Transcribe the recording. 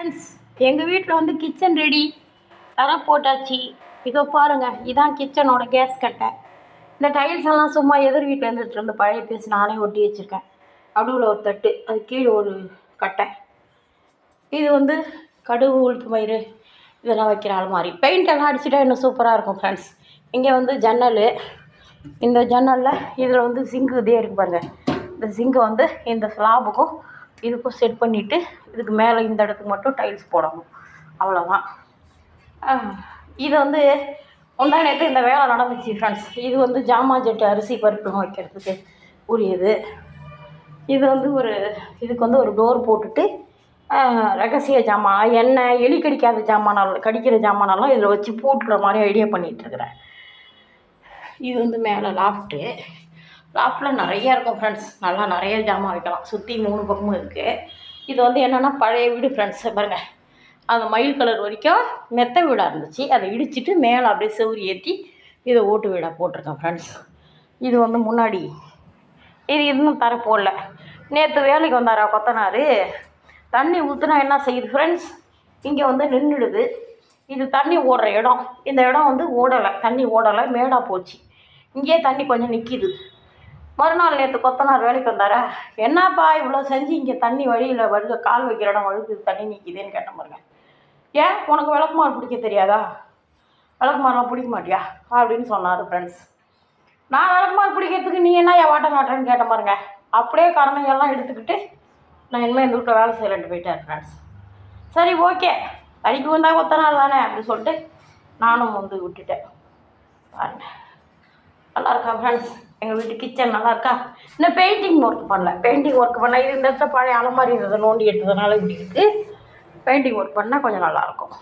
Friends, எங்கள் வீட்டில் வந்து கிச்சன் ரெடி. தர போட்டாச்சு. இதோ பாருங்கள், இதான் கிச்சனோட கேஸ் கட்டை. இந்த டைல்ஸ் எல்லாம் சும்மா எதிர் வீட்டில் இருந்து பழைய பீஸ் நானே ஒட்டி வச்சுருக்கேன். நடுவில் ஒரு தட்டு, அது கீழே ஒரு கட்டை. இது வந்து கடுகு உளுத்து பயிறு இதெல்லாம் வைக்கிற அலமாரி. பெயிண்ட் எல்லாம் அடிச்சுட்டா இன்னும் சூப்பராக இருக்கும் ஃப்ரெண்ட்ஸ். இங்கே வந்து ஜன்னல், இந்த ஜன்னலில் இதில் வந்து சிங்கு இதே இருக்குது பாருங்கள். இந்த சிங்கை வந்து இந்த ஸ்லாபுக்கும் இதுக்கும் செட் பண்ணிவிட்டு இதுக்கு மேலே இந்த இடத்துக்கு மட்டும் டைல்ஸ் போடணும், அவ்வளோதான். இது வந்து முந்தா நேற்று இந்த வேலை நடந்துச்சு ஃப்ரெண்ட்ஸ். இது வந்து ஜாமான் ஜெட்டு அரிசி பருப்புலாம் வைக்கிறதுக்கு உரியது. இது வந்து இதுக்கு வந்து ஒரு டோர் போட்டுட்டு ரகசிய ஜாமான், எண்ணெய், எலி கடிக்காத ஜாமானால் கடிக்கிற ஜாமானெல்லாம் இதில் வச்சு போட்டுக்கிற மாதிரி ஐடியா பண்ணிகிட்ருக்குறேன். இது வந்து மேலே லாஃப்ட்டில் நிறையா இருக்கும் ஃப்ரெண்ட்ஸ். நல்லா நிறைய ஜாமான் வைக்கலாம். சுற்றி 3 பக்கமும் இருக்குது. இது வந்து என்னென்னா பழைய வீடு ஃப்ரெண்ட்ஸ். பாருங்கள், அந்த மயில் கலர் வரைக்கும் மெத்த வீடாக இருந்துச்சு. அதை இடிச்சிட்டு மேலே அப்படியே செவுறு ஏற்றி இதை ஓட்டு வீடாக போட்டிருக்கேன் ஃப்ரெண்ட்ஸ். இது வந்து முன்னாடி இது இன்னும் தர போடல. நேற்று வேலைக்கு வந்தாரா கொத்தனார். தண்ணி ஊற்றுனா என்ன செய்யுது ஃப்ரெண்ட்ஸ், இங்கே வந்து நின்றுடுது. இது தண்ணி ஓடுற இடம். இந்த இடம் வந்து ஓடலை, தண்ணி ஓடலை, மேடாக போச்சு. இங்கேயே தண்ணி கொஞ்சம் நிற்கிது. மறுநாள் நேற்று கொத்தனார் வேலைக்கு வந்தாரா, என்னப்பா இவ்வளோ செஞ்சு இங்கே தண்ணி வழியில் வருது, கால் வைக்கிற இடம் வழுக்குது, தண்ணி நிற்கிதுன்னு கேட்ட பாருங்க. ஏன் உனக்கு விளக்குமாறு பிடிக்க தெரியாதா, விளக்குமாரெலாம் பிடிக்க மாட்டியா அப்படின்னு சொன்னார் ஃப்ரெண்ட்ஸ். நான் விளக்குமாறு பிடிக்கிறதுக்கு நீ என்ன என் வாட்ட மாட்டேன்னு கேட்ட பாருங்க. அப்படியே கரணையெல்லாம் எடுத்துக்கிட்டு நான் இனிமேல் இந்த வீட்டில் வேலை செய்யலன்ட்டு போயிட்டேன் ஃப்ரெண்ட்ஸ். சரி ஓகே, தடிக்கு வந்தால் கொத்தனார் தானே அப்படின்னு சொல்லிட்டு நானும் வந்து விட்டுட்டேன். பாருங்க, நல்லா இருக்கா ஃப்ரெண்ட்ஸ் எங்கள் வீட்டு கிச்சன்? நல்லா இருக்கா? இன்னும் பெயிண்டிங் ஒர்க் பண்ணல. பெயிண்டிங் ஒர்க் பண்ணால் இது இந்த இடத்துல பழைய அலமாரி இருந்ததை நோண்டி எடுத்ததுனால இப்படி இருக்குது. பெயிண்டிங் ஒர்க் பண்ணால் கொஞ்சம் நல்லாயிருக்கும்.